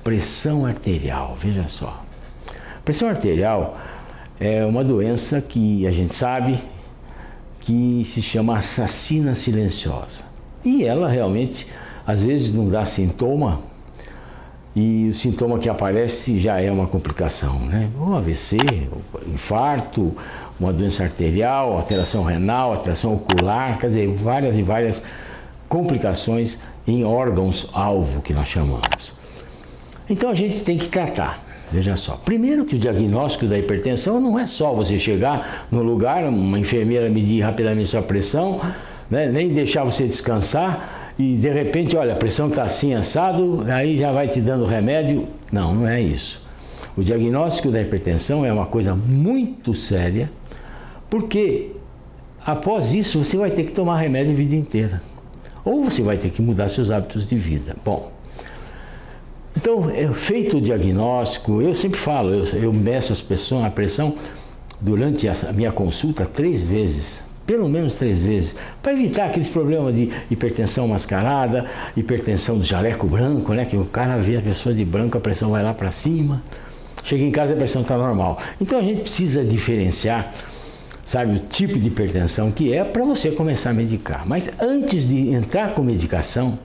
pressão arterial, veja só. Pressão arterial é uma doença que a gente sabe que se chama assassina silenciosa. E ela realmente, às vezes, não dá sintoma, e o sintoma que aparece já é uma complicação, né? Um AVC, infarto, uma doença arterial, alteração renal, alteração ocular, quer dizer, várias e várias complicações em órgãos-alvo, que nós chamamos. Então a gente tem que tratar, veja só. Primeiro que o diagnóstico da hipertensão não é só você chegar no lugar, uma enfermeira medir rapidamente sua pressão, né, nem deixar você descansar, e de repente, olha, a pressão está assim, assado, aí já vai te dando remédio. Não, não é isso. O diagnóstico da hipertensão é uma coisa muito séria, porque após isso você vai ter que tomar remédio a vida inteira. Ou você vai ter que mudar seus hábitos de vida. Bom, então, feito o diagnóstico, eu sempre falo, eu meço a pressão durante a minha consulta 3 vezes. Pelo menos 3 vezes, para evitar aqueles problemas de hipertensão mascarada, hipertensão do jaleco branco, né? Que o cara vê a pessoa de branco, a pressão vai lá para cima, chega em casa e a pressão está normal. Então a gente precisa diferenciar, sabe, o tipo de hipertensão que é para você começar a medicar. Mas antes de entrar com medicação,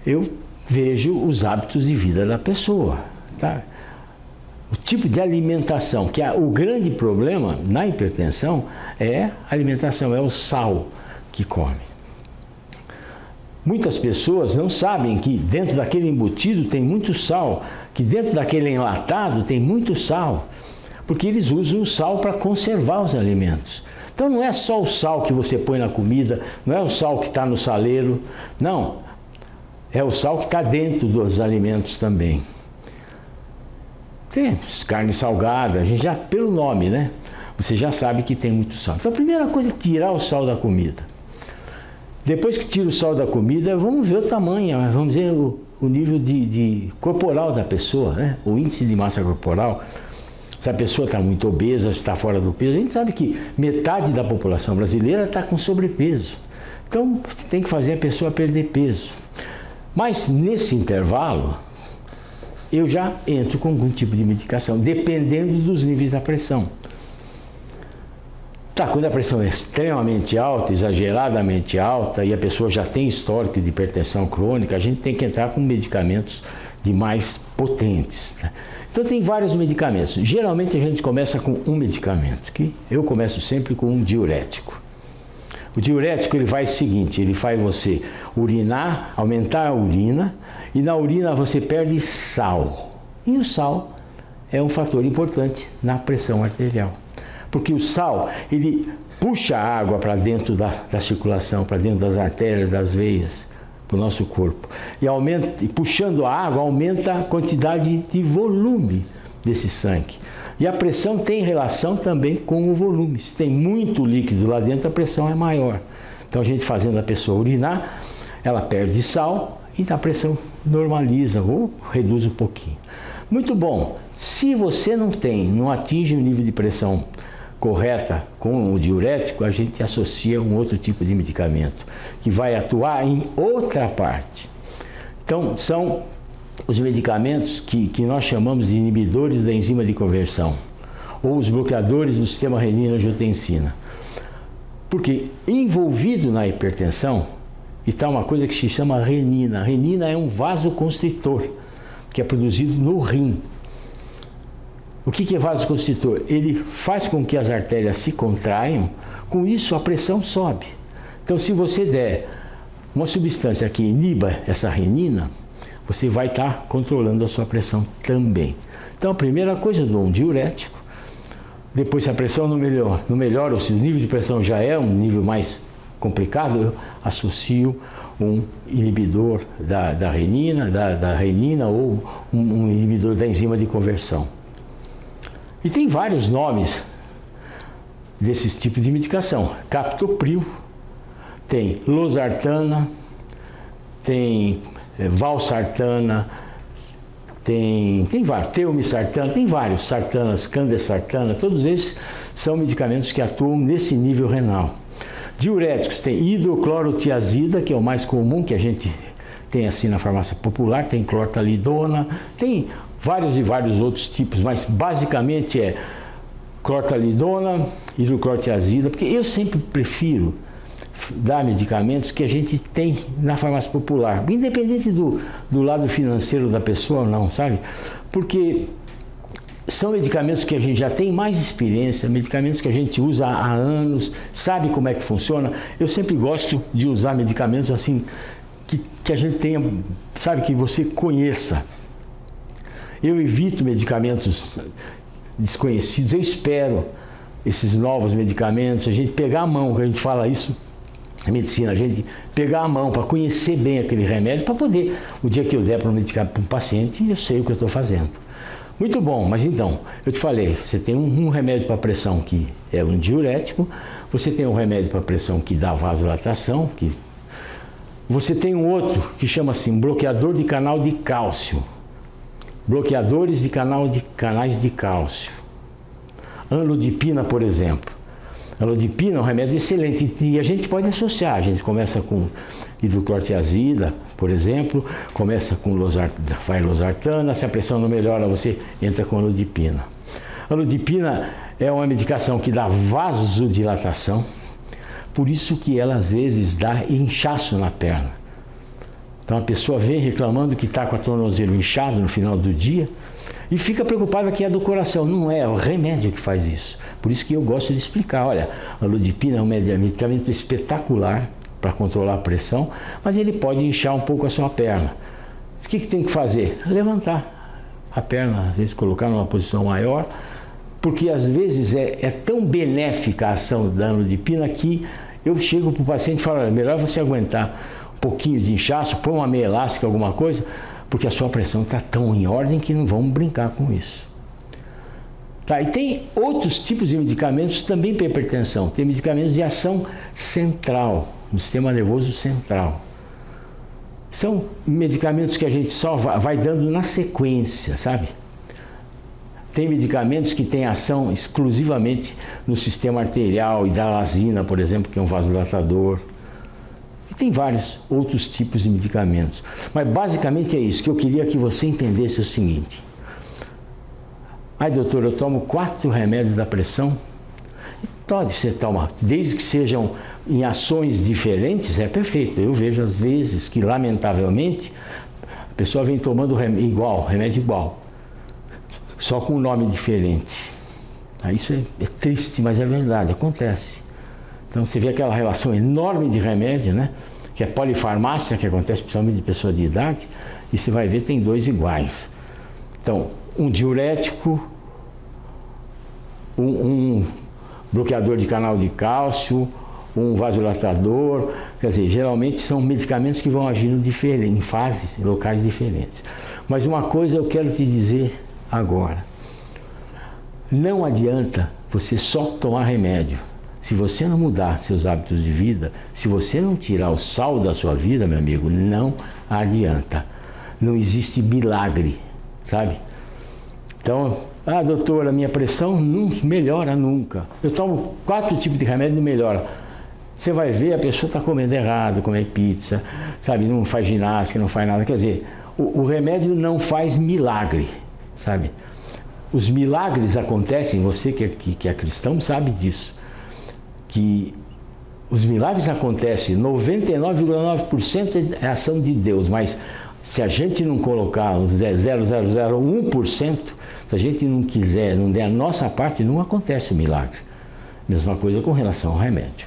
eu vejo os hábitos de vida da pessoa, tá? O tipo de alimentação, que o grande problema na hipertensão é a alimentação, é o sal que come. Muitas pessoas não sabem que dentro daquele embutido tem muito sal, que dentro daquele enlatado tem muito sal, porque eles usam o sal para conservar os alimentos. Então não é só o sal que você põe na comida, não é o sal que está no saleiro, não, é o sal que está dentro dos alimentos também. Tem carne salgada, a gente já, pelo nome, né? Você já sabe que tem muito sal. Então a primeira coisa é tirar o sal da comida. Depois que tira o sal da comida, vamos ver o tamanho, vamos ver o nível de corporal da pessoa, né? O índice de massa corporal. Se a pessoa está muito obesa, se está fora do peso, a gente sabe que metade da população brasileira está com sobrepeso. Então tem que fazer a pessoa perder peso. Mas nesse intervalo, eu já entro com algum tipo de medicação, dependendo dos níveis da pressão. Tá, quando a pressão é extremamente alta, exageradamente alta, e a pessoa já tem histórico de hipertensão crônica, a gente tem que entrar com medicamentos de mais potentes, né? Então tem vários medicamentos. Geralmente a gente começa com um medicamento, que eu começo sempre com um diurético. O diurético ele faz o seguinte, ele faz você urinar, aumentar a urina, e na urina você perde sal. E o sal é um fator importante na pressão arterial. Porque o sal, ele puxa a água para dentro da circulação, para dentro das artérias, das veias, para o nosso corpo. E puxando a água, aumenta a quantidade de volume desse sangue. E a pressão tem relação também com o volume. Se tem muito líquido lá dentro, a pressão é maior. Então a gente fazendo a pessoa urinar, ela perde sal e a pressão normaliza ou reduz um pouquinho. Muito bom. Se você não atinge o nível de pressão correta com o diurético, a gente associa um outro tipo de medicamento que vai atuar em outra parte. Então são os medicamentos que nós chamamos de inibidores da enzima de conversão, ou os bloqueadores do sistema renina-angiotensina. Porque envolvido na hipertensão está uma coisa que se chama renina. A renina é um vasoconstritor, que é produzido no rim. O que é vasoconstritor? Ele faz com que as artérias se contraiam, com isso a pressão sobe. Então se você der uma substância que iniba essa renina, você vai estar controlando a sua pressão também. Então a primeira coisa, eu dou um diurético. Depois, se a pressão não melhora, ou se o nível de pressão já é um nível mais complicado, eu associo um inibidor da renina ou um inibidor da enzima de conversão. E tem vários nomes desses tipos de medicação. Captopril, tem losartana, tem valsartana, tem vários, telmisartana, tem vários, sartanas, candesartana, todos esses são medicamentos que atuam nesse nível renal. Diuréticos, tem hidroclorotiazida, que é o mais comum, que a gente tem assim na farmácia popular, tem clortalidona, tem vários e vários outros tipos, mas basicamente é clortalidona, hidroclorotiazida, porque eu sempre prefiro dar medicamentos que a gente tem na farmácia popular, independente do lado financeiro da pessoa ou não, sabe? Porque são medicamentos que a gente já tem mais experiência, medicamentos que a gente usa há anos, sabe como é que funciona. Eu sempre gosto de usar medicamentos assim, que a gente tenha, sabe, que você conheça. Eu evito medicamentos desconhecidos, eu espero esses novos medicamentos, a gente pegar a mão, que a gente fala isso, a medicina, a gente pegar a mão para conhecer bem aquele remédio, para poder, o dia que eu der para um paciente, eu sei o que eu estou fazendo. Muito bom, mas então, eu te falei, você tem um remédio para pressão que é um diurético, você tem um remédio para pressão que dá vasodilatação, você tem um outro que chama assim, bloqueador de canal de cálcio. Bloqueadores de canais de cálcio. Anlodipina, por exemplo. Anlodipina é um remédio excelente e a gente pode associar. A gente começa com hidroclorotiazida, por exemplo, começa com losartana, se a pressão não melhora, você entra com anlodipina. Anlodipina é uma medicação que dá vasodilatação, por isso que ela às vezes dá inchaço na perna. Então a pessoa vem reclamando que está com a tornozelo inchado no final do dia e fica preocupada que é do coração. Não é, é o remédio que faz isso. Por isso que eu gosto de explicar. Olha, a anlodipina é um medicamento espetacular para controlar a pressão, mas ele pode inchar um pouco a sua perna. O que tem que fazer? Levantar a perna, às vezes colocar numa posição maior, porque às vezes é tão benéfica a ação da anlodipina que eu chego para o paciente e falo, olha, melhor você aguentar um pouquinho de inchaço, põe uma meia elástica, alguma coisa, porque a sua pressão está tão em ordem que não vamos brincar com isso. Tá, e tem outros tipos de medicamentos também para hipertensão. Tem medicamentos de ação central, no sistema nervoso central. São medicamentos que a gente só vai dando na sequência, sabe? Tem medicamentos que têm ação exclusivamente no sistema arterial, hidrolazina, por exemplo, que é um vasodilatador. E tem vários outros tipos de medicamentos. Mas basicamente é isso, que eu queria que você entendesse o seguinte. Ai, doutor, eu tomo 4 remédios da pressão. Pode, você toma, desde que sejam em ações diferentes, é perfeito. Eu vejo às vezes que, lamentavelmente, a pessoa vem tomando remédio igual, só com um nome diferente. Isso é triste, mas é verdade, acontece. Então você vê aquela relação enorme de remédio, né? Que é polifarmácia, que acontece principalmente de pessoa de idade, e você vai ver tem 2 iguais. Então, um diurético, um bloqueador de canal de cálcio, um vasodilatador, quer dizer, geralmente são medicamentos que vão agindo em fases, em locais diferentes. Mas uma coisa eu quero te dizer agora, não adianta você só tomar remédio. Se você não mudar seus hábitos de vida, se você não tirar o sal da sua vida, meu amigo, não adianta. Não existe milagre, sabe? Então, doutora, minha pressão não melhora nunca. Eu tomo 4 tipos de remédio e não melhora. Você vai ver, a pessoa está comendo errado, come pizza, sabe? Não faz ginástica, não faz nada. Quer dizer, o remédio não faz milagre, sabe? Os milagres acontecem, você que é cristão sabe disso, que os milagres acontecem, 99,9% é ação de Deus, mas se a gente não colocar os 0,001%, se a gente não quiser, não der a nossa parte, não acontece o milagre. Mesma coisa com relação ao remédio.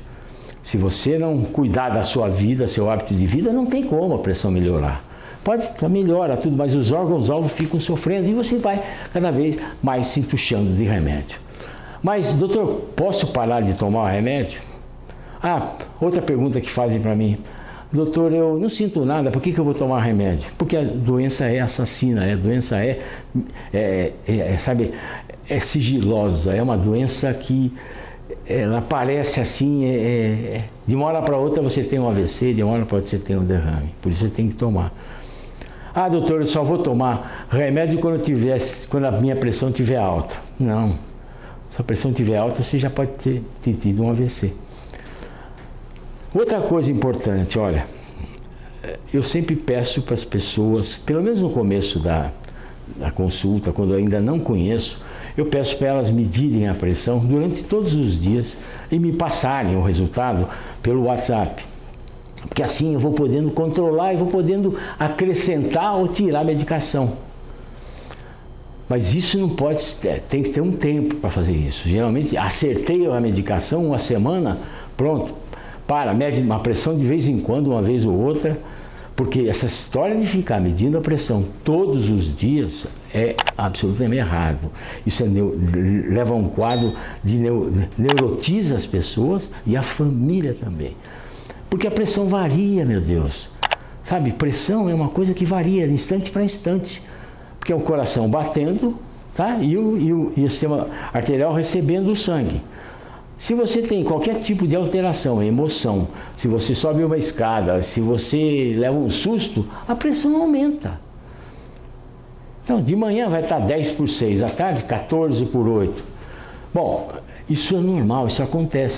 Se você não cuidar da sua vida, seu hábito de vida, não tem como a pressão melhorar. Pode melhora tudo, mas os órgãos-alvo ficam sofrendo e você vai cada vez mais se entuchando de remédio. Mas, doutor, posso parar de tomar o remédio? Outra pergunta que fazem para mim. Doutor, eu não sinto nada, por que eu vou tomar remédio? Porque a doença é assassina, a doença sabe, é sigilosa, é uma doença que ela aparece assim, de uma hora para outra você tem um AVC, de uma hora para outra você tem um derrame, por isso você tem que tomar. Doutor, eu só vou tomar remédio quando a minha pressão estiver alta. Não, se a pressão estiver alta, você já pode ter tido um AVC. Outra coisa importante, olha, eu sempre peço para as pessoas, pelo menos no começo da consulta, quando eu ainda não conheço, eu peço para elas medirem a pressão durante todos os dias e me passarem o resultado pelo WhatsApp. Porque assim eu vou podendo controlar e vou podendo acrescentar ou tirar a medicação. Mas isso não pode, tem que ter um tempo para fazer isso. Geralmente acertei a medicação, uma semana, pronto, mede uma pressão de vez em quando, uma vez ou outra, porque essa história de ficar medindo a pressão todos os dias é absolutamente errado. Isso leva a um quadro de neurotiza as pessoas e a família também. Porque a pressão varia, meu Deus. Sabe, pressão é uma coisa que varia de instante para instante. Porque é o coração batendo, tá? E o sistema arterial recebendo o sangue. Se você tem qualquer tipo de alteração, emoção, se você sobe uma escada, se você leva um susto, a pressão aumenta. Então, de manhã vai estar 10/6, à tarde 14/8. Bom, isso é normal, isso acontece.